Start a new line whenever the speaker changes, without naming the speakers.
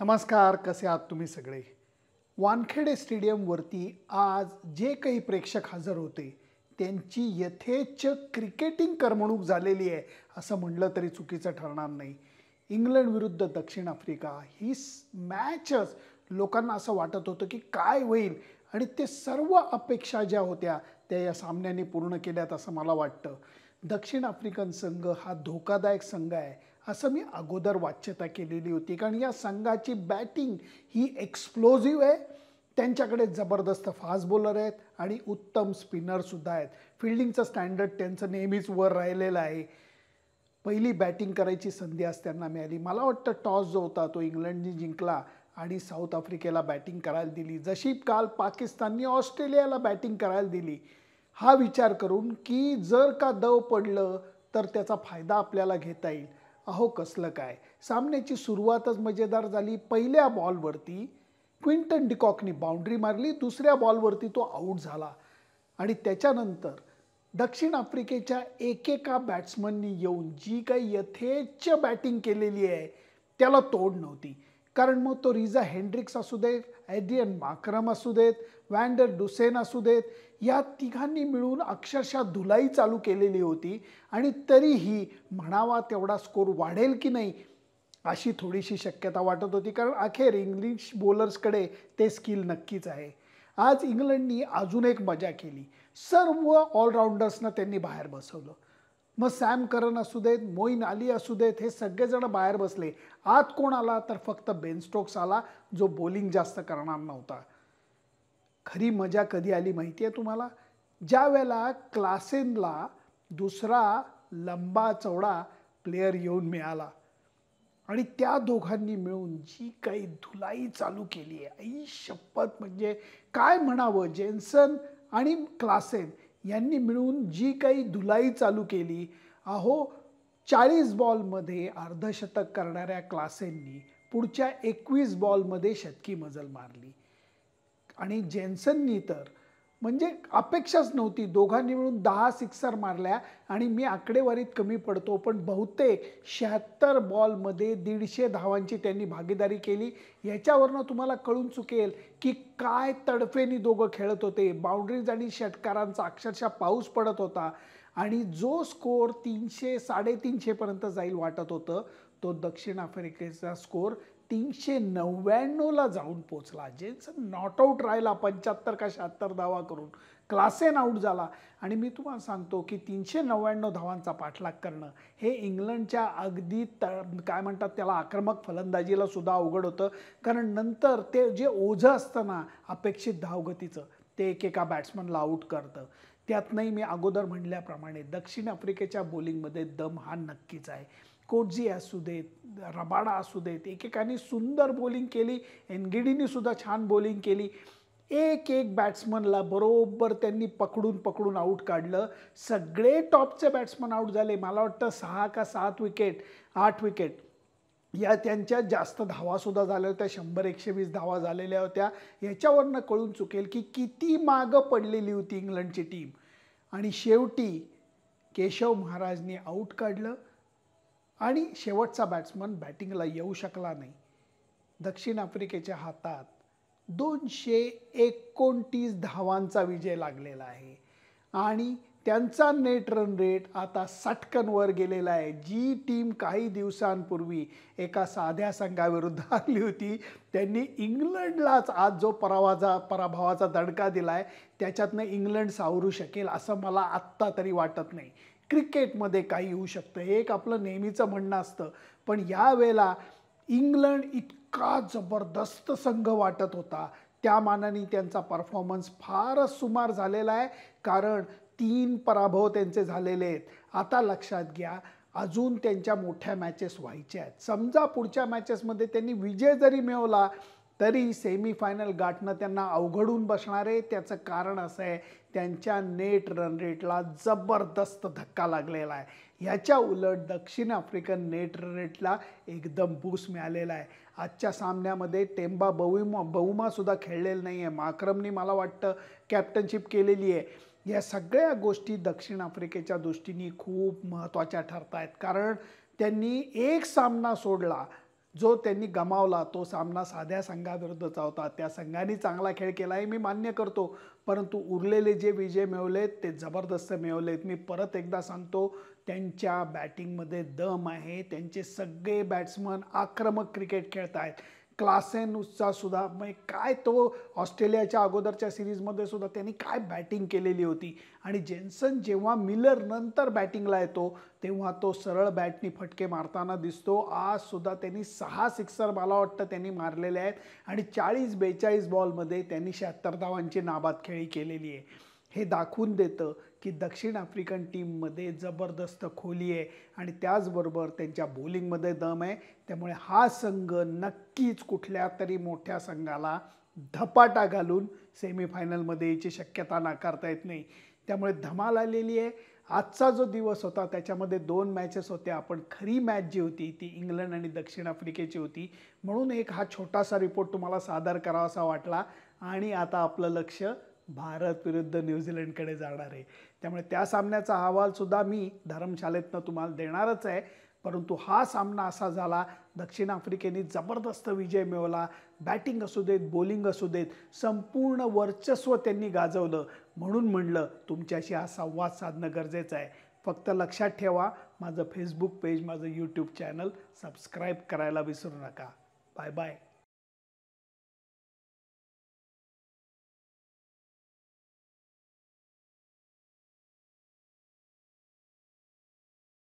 नमस्कार, कसे आहात तुम्ही सगळे? वानखेडे स्टेडियमवरती आज जे काही प्रेक्षक हजर होते, त्यांची यथेच्छ क्रिकेटिंग करमणूक झालेली आहे, असं म्हटलं तरी चुकीचं ठरणार नाही. इंग्लंड विरुद्ध दक्षिण आफ्रिका ही मॅचच लोकांना असं वाटत होतं की काय होईल आणि ते सर्व अपेक्षा ज्या होत्या त्या या सामन्याने पूर्ण केल्यात असं मला वाटतं. दक्षिण आफ्रिकन संघ हा धोकादायक संघ आहे असं मी अगोदर वाच्यता केलेली होती, कारण या संघाची बॅटिंग ही एक्सप्लोजिव्ह आहे. त्यांच्याकडे जबरदस्त फास्ट बॉलर आहेत आणि उत्तम स्पिनरसुद्धा आहेत. फिल्डिंगचं स्टँडर्ड त्यांचं नेहमीच वर राहिलेलं आहे. पहिली बॅटिंग करायची संधी आज त्यांना मिळाली. मला वाटतं टॉस जो होता तो इंग्लंडने जिंकला आणि साऊथ आफ्रिकेला बॅटिंग करायला दिली, जशी काल पाकिस्तानने ऑस्ट्रेलियाला बॅटिंग करायला दिली. हा विचार करून की जर का दव पडलं तर त्याचा फायदा आपल्याला घेता येईल. अहो कसलं काय, सामन्याची सुरुवातच मजेदार झाली. पहिल्या बॉलवरती क्विंटन डिकॉकनी बाउंड्री मारली, दुसऱ्या बॉलवरती तो आऊट झाला आणि त्याच्यानंतर दक्षिण आफ्रिकेच्या एकेका बॅट्समननी येऊन जी काही यथेच्छ बॅटिंग केलेली आहे त्याला तोड नव्हती. कारण मग तो रिझा हेंड्रिक्स असू देत, ॲड्रियन माक्रम असू देत, वॅन्डर डुसेन असू देत, या तिघांनी मिळून अक्षरशः धुलाई चालू केलेली होती आणि तरीही म्हणावा तेवढा स्कोर वाढेल की नाही अशी थोडीशी शक्यता वाटत होती, कारण अखेर इंग्लिश बॉलर्सकडे ते स्किल नक्कीच आहे. आज इंग्लंडनी अजून एक मजा केली. सर्व ऑलराऊंडर्सना त्यांनी बाहेर बसवलं. मग सॅम करन असू देत, मोईन अली असू देत, हे सगळेजण बाहेर बसले. आत कोण आला तर फक्त बेन स्टोक्स आला, जो बॉलिंग जास्त करणार नव्हता. खरी मजा कधी आली माहिती आहे तुम्हाला? ज्या वेळेला क्लासेनला दुसरा लंबा चौडा प्लेयर येऊन मिळाला आणि त्या दोघांनी मिळून जी काही धुलाई चालू केली आहे, आई शपथ, म्हणजे काय म्हणावं. जेन्सन आणि क्लासेन यांनी मिळून जी काही धुलाई चालू केली. अहो 40 बॉलमध्ये अर्धशतक करणाऱ्या क्लासेननी पुढच्या 21 बॉलमध्ये शतकी मजल मारली आणि जेन्सननी तर म्हणजे अपेक्षाच नव्हती. दोघांनी मिळून 10 सिक्सर मारल्या आणि मी आकडेवारीत कमी पडतो पण बहुतेक 76 बॉलमध्ये 150 धावांची त्यांनी भागीदारी केली. याच्यावरनं तुम्हाला कळून चुकेल की काय तडफेनी दोघं खेळत होते. बाउंड्रीज आणि षटकारांचा अक्षरशः पाऊस पडत होता आणि जो स्कोर 300 350 पर्यंत जाईल वाटत होतं, तो दक्षिण आफ्रिकेचा स्कोर 399ला जाऊन पोचला. जेन्सन नॉट आऊट राहिला 75 का 76 धावा करून. क्लासेन आऊट झाला आणि मी तुम्हाला सांगतो की 399 धावांचा पाठलाग करणं हे इंग्लंडच्या अगदी काय म्हणतात त्याला, आक्रमक फलंदाजीला सुद्धा अवघड होतं. कारण नंतर ते जे ओझं असतं ना अपेक्षित धावगतीचं, ते एकेका बॅट्समनला आऊट करतं. त्यातनंही मी अगोदर म्हणल्याप्रमाणे दक्षिण आफ्रिकेच्या बॉलिंगमध्ये दम हा नक्कीच आहे. कोटझी असू देत, रबाडा असू देत, एकेकाने सुंदर बॉलिंग केली. एनगिडीने सुद्धा छान बॉलिंग केली. एक एक बॅट्समनला बरोबर त्यांनी पकडून पकडून आऊट काढलं. सगळे टॉपचे बॅट्समन आऊट झाले. मला वाटतं 6 का 7 विकेट, 8 विकेट या त्यांच्या जास्त धावासुद्धा झाल्या होत्या. 100-120 धावा झालेल्या होत्या. याच्यावरनं कळून चुकेल की किती मागं पडलेली होती इंग्लंडची टीम. आणि शेवटी केशव महाराजने आऊट काढलं आणि शेवटचा बॅट्समन बॅटिंगला येऊ शकला नाही. दक्षिण आफ्रिकेच्या हातात 229 धावांचा विजय लागलेला आहे आणि त्यांचा नेट रन रेट आता 60 वर गेलेला आहे. जी टीम काही दिवसांपूर्वी एका साध्या संघाविरुद्ध आली होती, त्यांनी इंग्लंडलाच आज जो पराभवाचा दणका दिलाय, त्याच्यातनं इंग्लंड सावरू शकेल असं मला आत्ता तरी वाटत नाही. क्रिकेटमध्ये काही होऊ शकतं, हे एक आपलं नेहमीचं म्हणणं असतं, पण यावेळेला इंग्लंड इतका जबरदस्त संघ वाटत होता, त्या मानाने त्यांचा परफॉर्मन्स फारच सुमार झालेला आहे. कारण 3 पराभव त्यांचे झालेले आहेत. आता लक्षात घ्या, अजून त्यांच्या मोठ्या मॅचेस व्हायच्या आहेत. समजा पुढच्या मॅचेसमध्ये त्यांनी विजय जरी मिळवला तरी सेमीफायनल गाठणं त्यांना अवघडून बसणार आहे. त्याचं कारण असं आहे, त्यांच्या नेट रन रेटला जबरदस्त धक्का लागलेला आहे. ह्याच्या उलट दक्षिण आफ्रिकन नेट रन रेटला एकदम बूस्ट मिळालेला आहे. आजच्या सामन्यामध्ये टेम्बा बहुमासुद्धा खेळलेलं नाही आहे. माक्रमनी मला वाटतं कॅप्टनशिप केलेली आहे. या सगळ्या गोष्टी दक्षिण आफ्रिकेच्या दृष्टीने खूप महत्त्वाच्या ठरत आहेत. कारण त्यांनी एक सामना सोडला जो त्यांनी गमावला तो सामना साध्या संघाविरुद्धचा होता. त्या संघाने चांगला खेळ केला आहे मी मान्य करतो, परंतु उरलेले जे विजय मिळवलेत ते जबरदस्त मिळवलेत. मी परत एकदा सांगतो, त्यांच्या बॅटिंगमध्ये दम आहे. त्यांचे सगळे बॅट्समन आक्रमक क्रिकेट खेळत आहेत. क्लासेनचा सुद्धा म्हणजे काय तो ऑस्ट्रेलियाच्या अगोदरच्या सिरीजमध्ये सुद्धा त्यांनी काय बॅटिंग केलेली होती. आणि जेन्सन जेव्हा मिलर नंतर बॅटिंगला येतो तेव्हा तो सरळ बॅटनी फटके मारताना दिसतो. आज सुद्धा त्यांनी 6 सिक्सर मला वाटतं त्यांनी मारलेले आहेत आणि 40-42 बॉलमध्ये त्यांनी 76 धावांची नाबाद खेळी केलेली आहे. हे दाखवून देतं की दक्षिण आफ्रिकन टीममध्ये जबरदस्त खोली आहे आणि त्याचबरोबर त्यांच्या बॉलिंगमध्ये दम आहे. त्यामुळे हा संघ नक्कीच कुठल्या तरी मोठ्या संघाला धपाटा घालून सेमीफायनलमध्ये यायची शक्यता नाकारता येत नाही. त्यामुळे धमाल आलेली आहे. आजचा जो दिवस होता त्याच्यामध्ये 2 मॅचेस होत्या, पण खरी मॅच जी होती ती इंग्लंड आणि दक्षिण आफ्रिकेची होती. म्हणून एक हा छोटासा रिपोर्ट तुम्हाला सादर करावासा वाटला. आणि आता आपलं लक्ष भारत विरुद्ध न्यूझीलंडकडे जाणार आहे. त्यामुळे त्या सामन्याचा अहवालसुद्धा मी धर्मशाळेतनं तुम्हाला देणारच आहे. परंतु हा सामना असा झाला, दक्षिण आफ्रिकेने जबरदस्त विजय मिळवला. बॅटिंग असू देत, बॉलिंग असू देत, संपूर्ण वर्चस्व त्यांनी गाजवलं. म्हणून म्हणलं तुमच्याशी हा संवाद साधणं गरजेचं आहे. फक्त लक्षात ठेवा, माझं फेसबुक पेज, माझं यूट्यूब चॅनल सबस्क्राईब करायला विसरू नका. Bye bye.